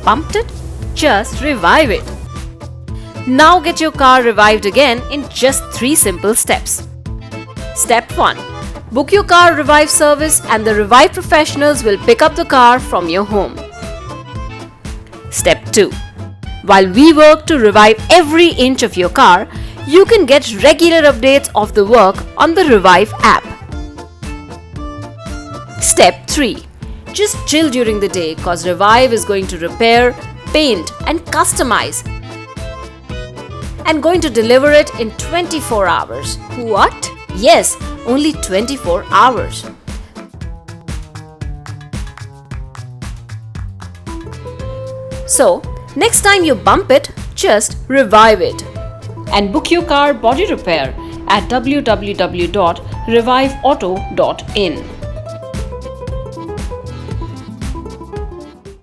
bumped it? Just revive it. Now get your car revived again in just 3 simple steps. Step 1. Book your car revive service and the Revive professionals will pick up the car from your home. Step 2. While we work to revive every inch of your car, you can get regular updates of the work on the Revive app. Step 3. Just chill during the day cause Revive is going to repair, paint and customize and going to deliver it in 24 hours. What? Yes, only 24 hours. So, next time you bump it, just revive it. And book your car body repair at www.reviveauto.in.